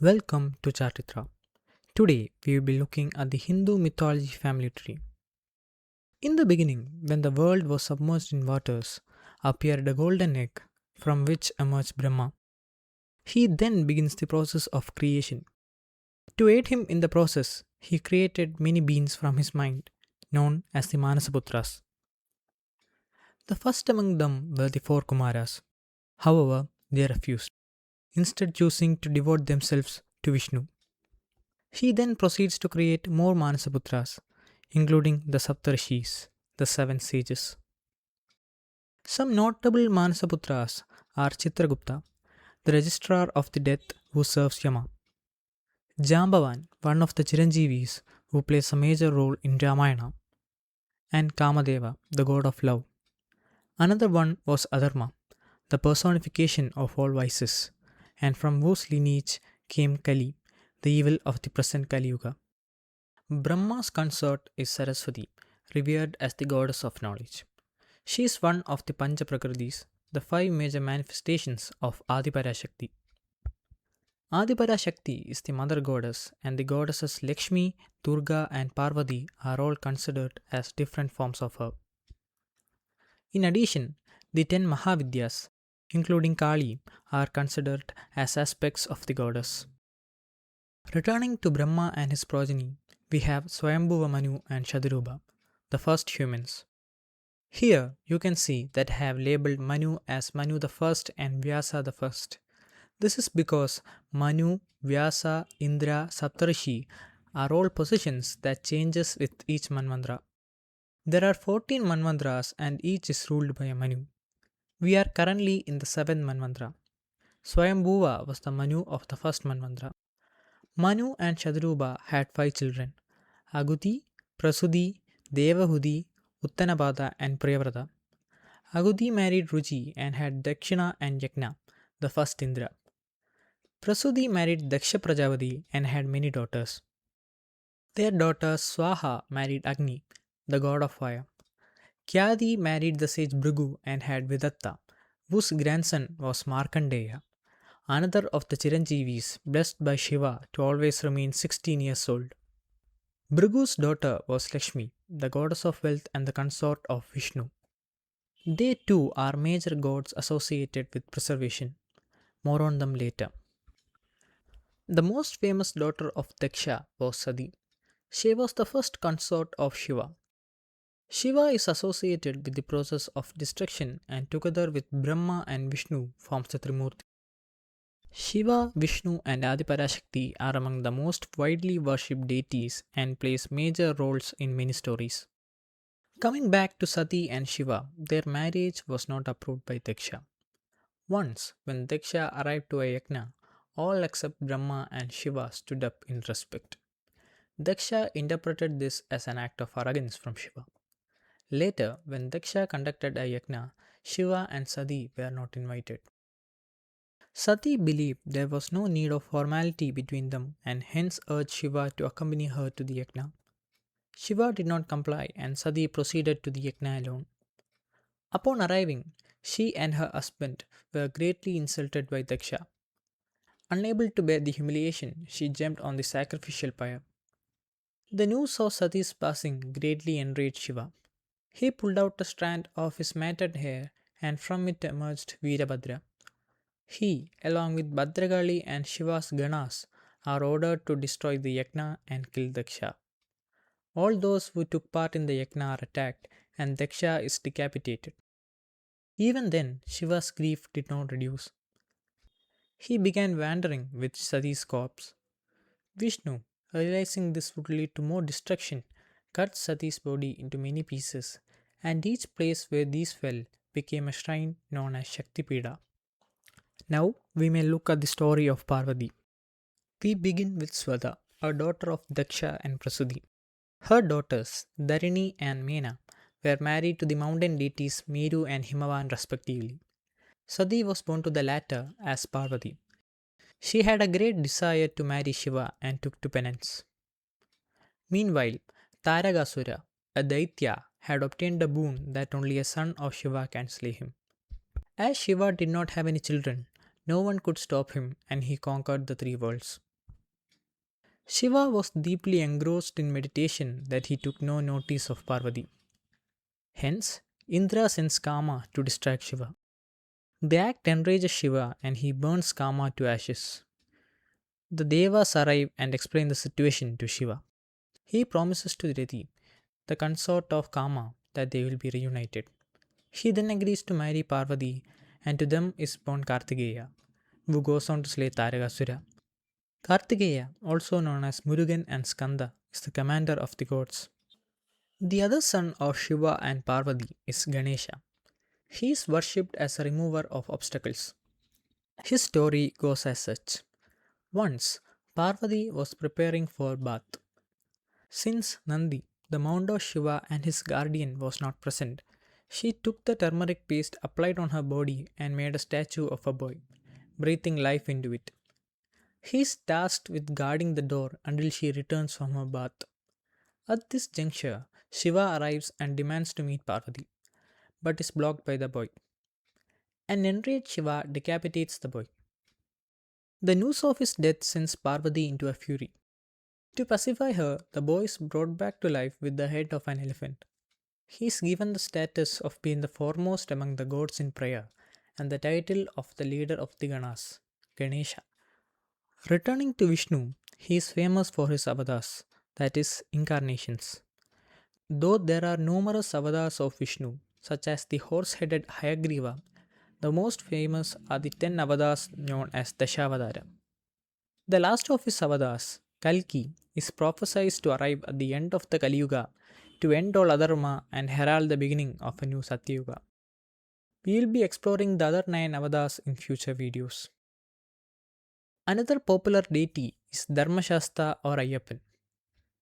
Welcome to Chartitra. Today we will be looking at the Hindu mythology family tree. In the beginning, when the world was submerged in waters, appeared a golden egg from which emerged Brahma. He then begins the process of creation. To aid him in the process, he created many beings from his mind, known as the Manasaputras. The first among them were the four Kumaras. However, they refused, instead choosing to devote themselves to Vishnu. He then proceeds to create more Manasaputras, including the Saptarshis, the seven sages. Some notable Manasaputras are Chitragupta, the registrar of the death who serves Yama; Jambavan, one of the Chiranjeevis who plays a major role in Ramayana; and Kamadeva, the god of love. Another one was Adharma, the personification of all vices, and from whose lineage came Kali, the evil of the present Kali Yuga. Brahma's consort is Saraswati, revered as the goddess of knowledge. She is one of the Pancha Prakritis, the five major manifestations of Adi Parashakti. Adi Parashakti is the mother goddess, and the goddesses Lakshmi, Durga, and Parvati are all considered as different forms of her. In addition, the 10 Mahavidyas, including Kali, are considered as aspects of the goddess. Returning to Brahma and his progeny, we have Swayambhuva Manu and Shatarupa, the first humans. Here you can see that I have labeled Manu as Manu the first and Vyasa the first. This is because Manu, Vyasa, Indra, Saptarishi are all positions that changes with each Manvantara. There are 14 Manvantras and each is ruled by a Manu. We are currently in the 7th Manvantara. Swayambhuva was the Manu of the first Manvantara. Manu and Shatarupa had 5 children: Akuti, Prasuti, Devahuti, Uttanapada, and Priyavrata. Akuti married Ruchi and had Dakshina and Yajna, the first Indra. Prasuti married Daksha Prajapati and had many daughters. Their daughter Swaha married Agni, the god of fire. Kyadi married the sage Bhrigu and had Vidatta, whose grandson was Markandeya, another of the Chiranjeevis blessed by Shiva to always remain 16 years old. Bhrigu's daughter was Lakshmi, the goddess of wealth and the consort of Vishnu. They too are major gods associated with preservation. More on them later. The most famous daughter of Daksha was Sati. She was the first consort of Shiva. Shiva is associated with the process of destruction and together with Brahma and Vishnu forms the Trimurti. Shiva, Vishnu, and Adi Parashakti are among the most widely worshipped deities and plays major roles in many stories. Coming back to Sati and Shiva, their marriage was not approved by Daksha. Once, when Daksha arrived to a yajna, all except Brahma and Shiva stood up in respect. Daksha interpreted this as an act of arrogance from Shiva. Later, when Daksha conducted a yajna, Shiva and Sati were not invited. Sati believed there was no need of formality between them and hence urged Shiva to accompany her to the yajna. Shiva did not comply and Sati proceeded to the yajna alone. Upon arriving, she and her husband were greatly insulted by Daksha. Unable to bear the humiliation, she jumped on the sacrificial pyre. The news of Sati's passing greatly enraged Shiva. He pulled out a strand of his matted hair and from it emerged Veerabhadra. He, along with Bhadragali and Shiva's Ganas, are ordered to destroy the yajna and kill Daksha. All those who took part in the yajna are attacked and Daksha is decapitated. Even then, Shiva's grief did not reduce. He began wandering with Sati's corpse. Vishnu, realizing this would lead to more destruction, cut Sati's body into many pieces, and each place where these fell became a shrine known as Shakti Pida. Now we may look at the story of Parvati. We begin with Swada, a daughter of Daksha and Prasuti. Her daughters, Dharini and Mena, were married to the mountain deities Meru and Himavan respectively. Sati was born to the latter as Parvati. She had a great desire to marry Shiva and took to penance. Meanwhile, Taragasura, a Daitya, had obtained a boon that only a son of Shiva can slay him. As Shiva did not have any children, no one could stop him and he conquered the 3 worlds. Shiva was deeply engrossed in meditation that he took no notice of Parvati. Hence, Indra sends Kama to distract Shiva. The act enrages Shiva and he burns Kama to ashes. The Devas arrive and explain the situation to Shiva. He promises to Rati, the consort of Kama, that they will be reunited. He then agrees to marry Parvati, and to them is born Kartikeya, who goes on to slay Taragasura. Kartikeya, also known as Murugan and Skanda, is the commander of the gods. The other son of Shiva and Parvati is Ganesha. He is worshipped as a remover of obstacles. His story goes as such. Once, Parvati was preparing for bath. Since Nandi, the mount of Shiva and his guardian, was not present, she took the turmeric paste applied on her body and made a statue of a boy, breathing life into it. He is tasked with guarding the door until she returns from her bath. At this juncture, Shiva arrives and demands to meet Parvati, but is blocked by the boy. An enraged Shiva decapitates the boy. The news of his death sends Parvati into a fury. To pacify her, the boy is brought back to life with the head of an elephant. He is given the status of being the foremost among the gods in prayer and the title of the leader of the Ganas, Ganesha. Returning to Vishnu, he is famous for his avatars, that is, incarnations. Though there are numerous avatars of Vishnu, such as the horse headed Hayagriva, the most famous are the 10 avatars known as Dashavadara. The last of his avatars, Kalki, is prophesied to arrive at the end of the Kali Yuga to end all adharma and herald the beginning of a new Satyuga. We will be exploring the other 9 avatars in future videos. Another popular deity is Dharmashasta or Ayyappan.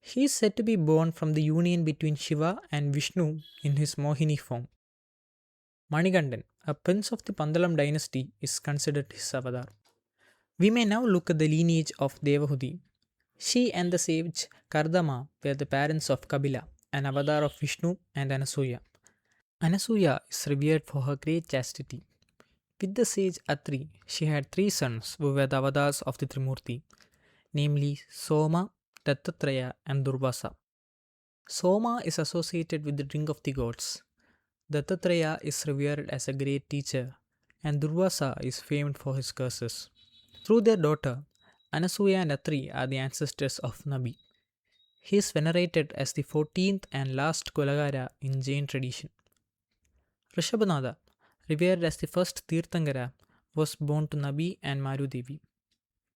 He is said to be born from the union between Shiva and Vishnu in his Mohini form. Manigandan, a prince of the Pandalam dynasty, is considered his avatar. We may now look at the lineage of Devahuti. She and the sage Kardama were the parents of Kabila, an avatar of Vishnu and Anasuya. Anasuya is revered for her great chastity. With the sage Atri, she had 3 sons who were the avatars of the Trimurti, namely Soma, Dattatreya, and Durvasa. Soma is associated with the drink of the gods. Dattatreya is revered as a great teacher, and Durvasa is famed for his curses. Through their daughter, Anasuya and Atri are the ancestors of Nabi. He is venerated as the 14th and last Kulagara in Jain tradition. Rishabhanatha, revered as the first Tirthangara, was born to Nabi and Maru Devi.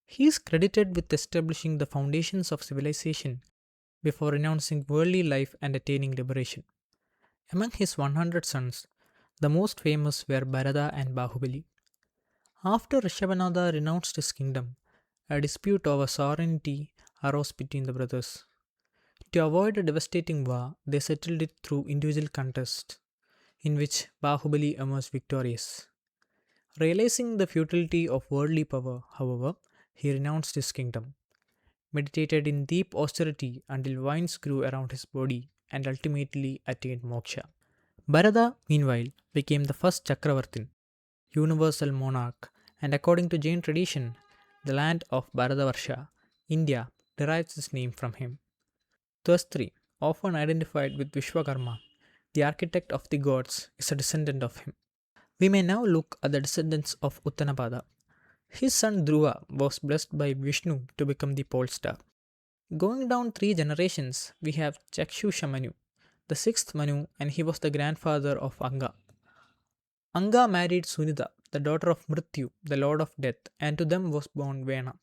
He is credited with establishing the foundations of civilization before renouncing worldly life and attaining liberation. Among his 100 sons, the most famous were Bharata and Bahubali. After Rishabhanatha renounced his kingdom, a dispute over sovereignty arose between the brothers. To avoid a devastating war, they settled it through individual contests, in which Bahubali emerged victorious. Realizing the futility of worldly power, however, he renounced his kingdom, meditated in deep austerity until vines grew around his body, and ultimately attained moksha. Bharata, meanwhile, became the first Chakravartin, universal monarch, and according to Jain tradition, the land of Bharatavarsha, India, derives its name from him. Twastri, often identified with Vishwakarma, the architect of the gods, is a descendant of him. We may now look at the descendants of Uttanapada. His son Dhruva was blessed by Vishnu to become the pole star. Going down 3 generations, we have Chakshusha Manu, the 6th Manu, and he was the grandfather of Anga. Anga married Sunita, the daughter of Mrityu, the lord of death, and to them was born Vena.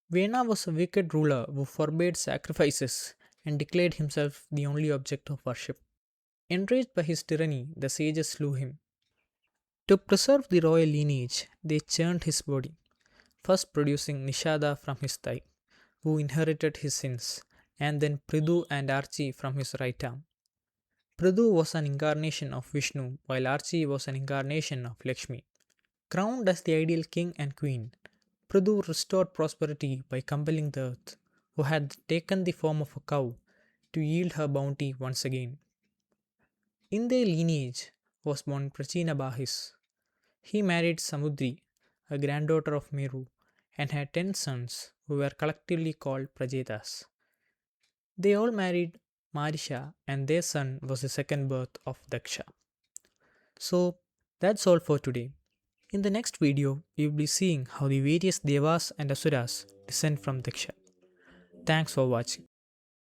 Vena was a wicked ruler who forbade sacrifices and declared himself the only object of worship. Enraged by his tyranny, the sages slew him. To preserve the royal lineage, they churned his body, first producing Nishada from his thigh, who inherited his sins, and then Prithu and Archie from his right arm. Prithu was an incarnation of Vishnu, while Archie was an incarnation of Lakshmi. Crowned as the ideal king and queen, Prithu restored prosperity by compelling the earth, who had taken the form of a cow, to yield her bounty once again. In their lineage was born Prachina Bahis. He married Samudri, a granddaughter of Meru, and had 10 sons who were collectively called Prajetas. They all married Marisha, and their son was the second birth of Daksha. So that's all for today. In the next video, we will be seeing how the various Devas and Asuras descend from Daksha. Thanks for watching.